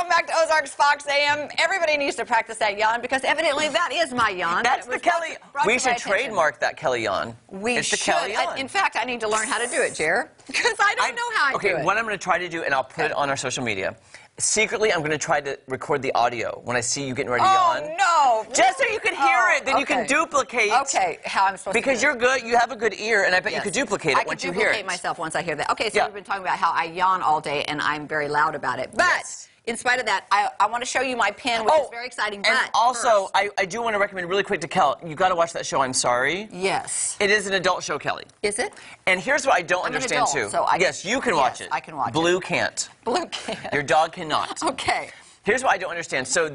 Welcome back to Ozarks Fox AM. Everybody needs to practice that yawn because evidently that is my yawn. That's the Kelly. We should trademark that Kelly yawn. We should. The Kelly yawn. In fact, I need to learn how to do it, Jer, because I don't know how I do it. Okay, what I'm going to try to do, and I'll put it on our social media. Secretly, I'm going to try to record the audio when I see you getting ready to yawn. Oh, no. Just so you can hear it. Then you can duplicate. Okay, how I'm supposed to do it. Because you're good. You have a good ear, and I bet you could duplicate it once you hear it. I can duplicate myself once I hear that. Okay, so we've been talking about how I yawn all day, and I'm very loud about it. But in spite of that, I want to show you my pin, which is very exciting. And also, I do want to recommend really quick to Kel, you got to watch that show, I'm Sorry. Yes. It is an adult show, Kelly. Is it? And here's what I don't understand, too. So yes, you can watch it. I can watch it. Blue can't. Blue can't. Your dog cannot. Okay. Here's what I don't understand. So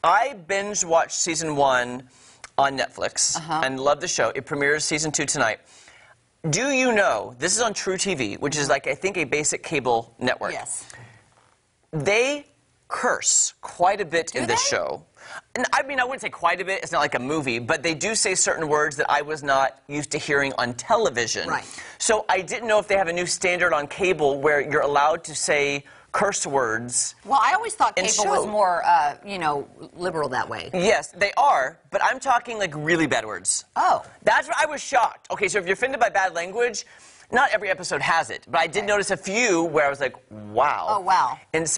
I binge watched season 1 on Netflix and love the show. It premieres season 2 tonight. Do you know, this is on True TV, which is like, I think, a basic cable network. Yes. They curse quite a bit in this show. And I mean, I wouldn't say quite a bit. It's not like a movie. But they do say certain words that I was not used to hearing on television. Right. So I didn't know if they have a new standard on cable where you're allowed to say curse words. Well, I always thought cable was more, you know, liberal that way. Yes, they are, but I'm talking like really bad words. Oh. That's where I was shocked. Okay, so if you're offended by bad language, not every episode has it, but I did notice a few where I was like, wow. Oh, wow. And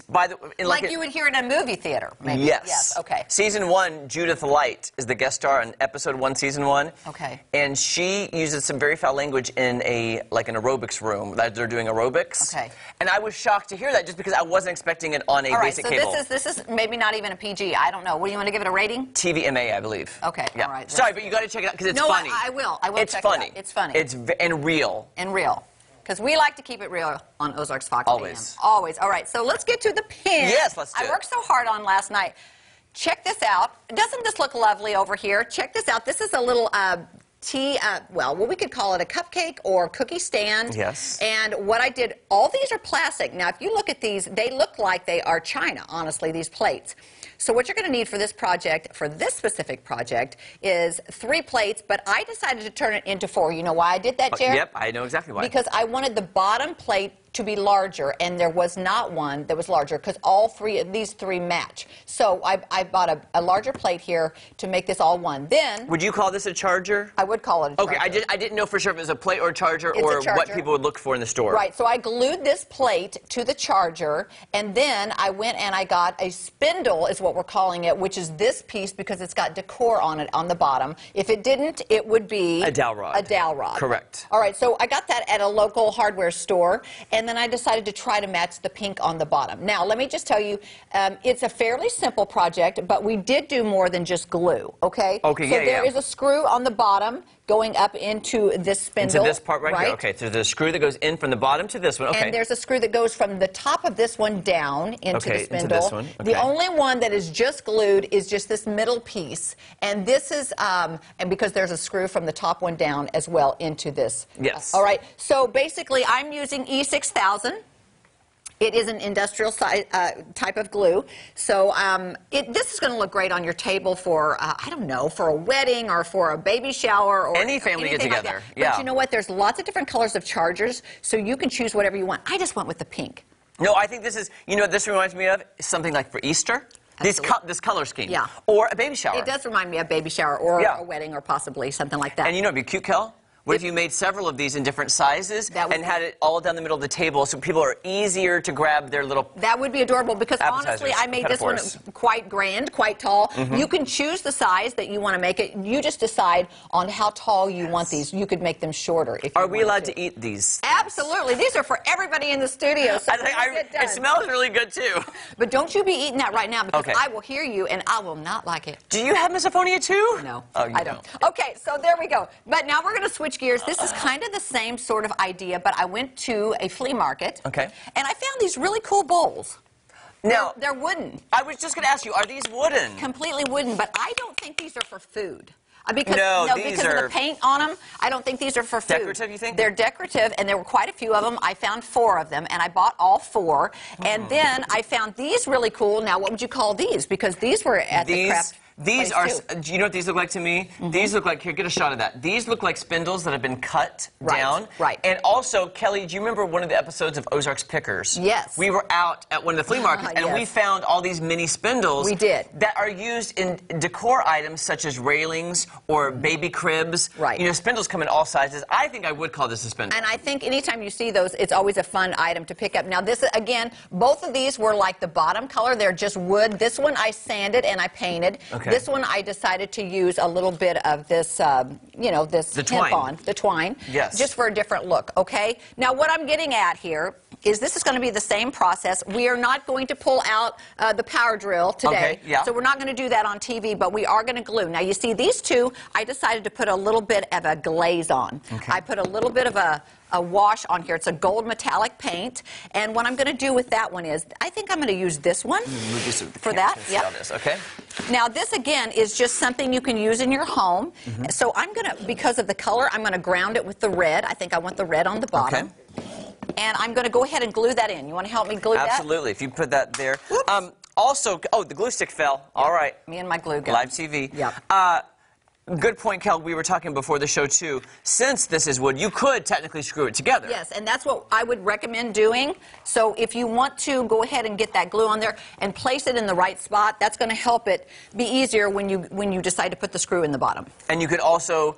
like you would hear in a movie theater, maybe. Yes. Yes, okay. Season 1, Judith Light is the guest star on episode 1, season 1. Okay. And she uses some very foul language in an aerobics room that they're doing aerobics. Okay. And I was shocked to hear that just because I wasn't expecting it on a basic cable. All right, so this is maybe not even a PG. I don't know. What do you want to give it a rating? TVMA, I believe. Okay. Yeah. All right. Sorry, but you got to check it out because it's funny. No, I will. I will it's check funny. it out. It's funny. It's and real. And real. Because we like to keep it real on Ozarks Fox Always. AM. Always. All right, so let's get to the pin. Yes, let's do it. I worked so hard on last night. Check this out. Doesn't this look lovely over here? Check this out. This is a little well, we could call it a cupcake or cookie stand. Yes. And what I did, all these are plastic. Now, if you look at these, they look like they are china, honestly, these plates. So what you're going to need for this project, for this specific project, is 3 plates, but I decided to turn it into 4. You know why I did that, Jared? Yep, I know exactly why. Because I wanted the bottom plate to be larger, and there was not one that was larger because all 3 of these 3 match. So I bought a larger plate here to make this all one. Then would you call this a charger? I would call it a charger. Okay, I didn't know for sure if it was a plate or a charger or what people would look for in the store. Right, so I glued this plate to the charger, and then I went and I got a spindle, is what we're calling it, which is this piece because it's got decor on it on the bottom. If it didn't, it would be a dowel rod. A dowel rod. Correct. All right, so I got that at a local hardware store, and then I decided to try to match the pink on the bottom. Now, let me just tell you, it's a fairly simple project, but we did do more than just glue, okay? Okay, so there is a screw on the bottom going up into this spindle. Into this part right here. Okay, so there's a screw that goes in from the bottom to this one. Okay. And there's a screw that goes from the top of this one down into the spindle. Into this one. Okay. The only one that is just glued is just this middle piece. And this is, and because there's a screw from the top one down as well into this. Yes. All right. So basically, I'm using E6000. It is an industrial type of glue. So this is going to look great on your table for, I don't know, for a wedding or for a baby shower or any family get together. Like but you know what? There's lots of different colors of chargers, so you can choose whatever you want. I just went with the pink. No, I think this is, you know what this reminds me of? Something like for Easter. This color scheme. Yeah. Or a baby shower. It does remind me of a baby shower or a wedding or possibly something like that. And you know, it'd be cute, Kel? What if you made several of these in different sizes and had it all down the middle of the table so people are easier to grab their little That would be adorable because honestly, I made this one quite grand, quite tall. You can choose the size that you want to make it. You just decide on how tall you want these. You could make them shorter if you Are we allowed to eat these? Absolutely. These are for everybody in the studio. So it smells really good, too. But don't you be eating that right now because I will hear you and I will not like it. Do you have misophonia, too? No, I don't. Okay, so there we go. But now we're going to switch gears. This is kind of the same sort of idea, but I went to a flea market. Okay. And I found these really cool bowls. Now, they're wooden. I was just going to ask you, are these wooden? Completely wooden, but I don't think these are for food. Because, because of the paint on them, I don't think these are for food. Decorative, you think? They're decorative, and there were quite a few of them. I found 4 of them, and I bought all 4. And then I found these really cool. Now, what would you call these? Because these were at the craft These are, do you know what these look like to me? These look like, here, get a shot of that. These look like spindles that have been cut down. Right. And also, Kelly, do you remember one of the episodes of Ozarks Pickers? Yes. We were out at one of the flea markets, and we found all these mini spindles. We did. That are used in decor items such as railings or baby cribs. Right. You know, spindles come in all sizes. I think I would call this a spindle. And I think anytime you see those, it's always a fun item to pick up. Now, this, again, both of these were like the bottom color. They're just wood. This one I sanded and I painted. Okay. This one I decided to use a little bit of this, you know, this the twine. the twine. Yes. Just for a different look, okay? Now, what I'm getting at here is this is going to be the same process. We are not going to pull out the power drill today. Okay, yeah. So we're not going to do that on TV, but we are going to glue. Now, you see, these two, I decided to put a little bit of a glaze on. Okay. I put a little bit of a wash on here. It's a gold metallic paint. And what I'm going to do with that one is, I think I'm going to use this one for that. Yep. Okay. Now, this, again, is just something you can use in your home. So I'm going to, because of the color, I'm going to ground it with the red. I think I want the red on the bottom. Okay. And I'm going to go ahead and glue that in. You want to help me glue that? Absolutely. If you put that there. Also, oh, the glue stick fell. All right. Me and my glue gun. Live TV. Yeah. Good point, Kel. We were talking before the show, too. Since this is wood, you could technically screw it together. Yes, and that's what I would recommend doing. So if you want to, go ahead and get that glue on there and place it in the right spot. That's going to help it be easier when you decide to put the screw in the bottom. And you could also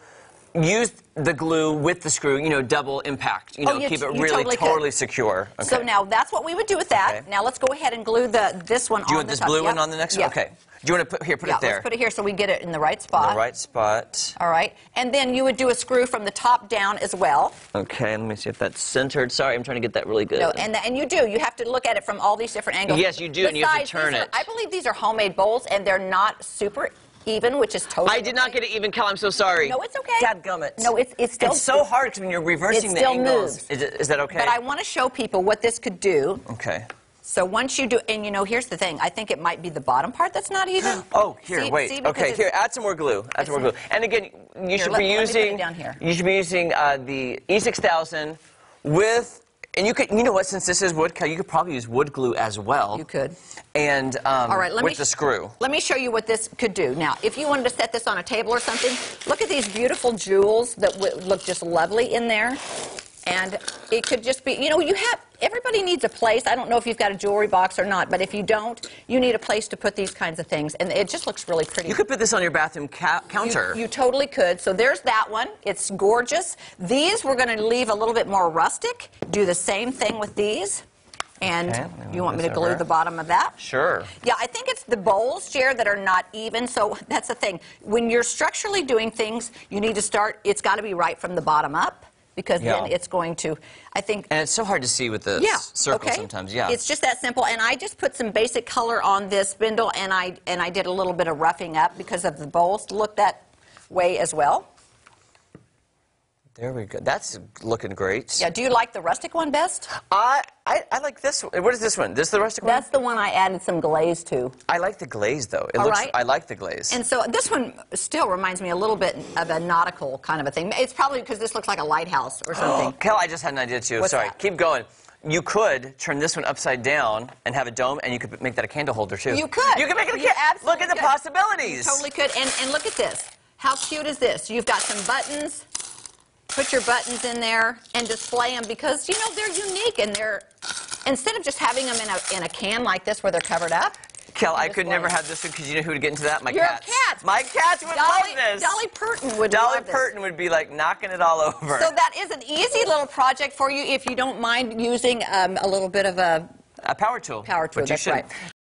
use the glue with the screw, you know, double impact. You know, keep it really totally secure. Okay. So now that's what we would do with that. Okay. Now let's go ahead and glue this one on the top. Do you want this blue one on the next one? Okay. Do you want to put it there? Let's put it here so we get it in the right spot. In the right spot. All right. And then you would do a screw from the top down as well. Okay, let me see if that's centered. Sorry, I'm trying to get that really good. No, and you do. You have to look at it from all these different angles. Yes, you do, and you have to turn it. I believe these are homemade bowls, and they're not super even, which is totally I did not get it even, Kel. I'm so sorry. No, it's okay. Dadgummit. No, it's still... It's so hard because when you're reversing the angles. Is that okay? But I want to show people what this could do. Okay. So once you do, and you know, here's the thing. I think it might be the bottom part that's not even. Oh, here, wait. Okay, here, add some more glue. Add some more glue. And again, you should be using. You should be using the E6000 with. And you could, you know what? Since this is wood, Kel, you could probably use wood glue as well. You could. And all right, with the screw. Let me show you what this could do. Now, if you wanted to set this on a table or something, look at these beautiful jewels that look just lovely in there. And it could just be, you know, everybody needs a place. I don't know if you've got a jewelry box or not, but if you don't, you need a place to put these kinds of things. And it just looks really pretty. You could put this on your bathroom counter. You totally could. So there's that one. It's gorgeous. These we're going to leave a little bit more rustic. Do the same thing with these. And you want me to glue the bottom of that? Sure. Yeah, I think it's the bowls, Jared, that are not even. So that's the thing. When you're structurally doing things, you need to start, it's got to be right from the bottom up. Because then it's going to, I think... And it's so hard to see with the circle sometimes, It's just that simple. And I just put some basic color on this spindle, and I did a little bit of roughing up because of the bowls to look that way as well. There we go. That's looking great. Yeah, do you like the rustic one best? I like this one. What is this one? This the rustic one? That's the one I added some glaze to. I like the glaze, though. I like the glaze. And so this one still reminds me a little bit of a nautical kind of a thing. It's probably because this looks like a lighthouse or something. Kel, I just had an idea, too. What's Sorry. that? Keep going. You could turn this one upside down and have a dome, and you could make that a candle holder, too. You could. You could make it a candle. Look at the possibilities. You totally could. And look at this. How cute is this? You've got some buttons. Put your buttons in there and display them because, you know, they're unique and they're, instead of just having them in a can like this where they're covered up. Kel, I could never have this one because you know who would get into that? My cats. Your cats. My cats would love this. Dolly Purton would love this. Dolly Purton would be like knocking it all over. So that is an easy little project for you if you don't mind using a little bit of a power tool. Power tool, that's right.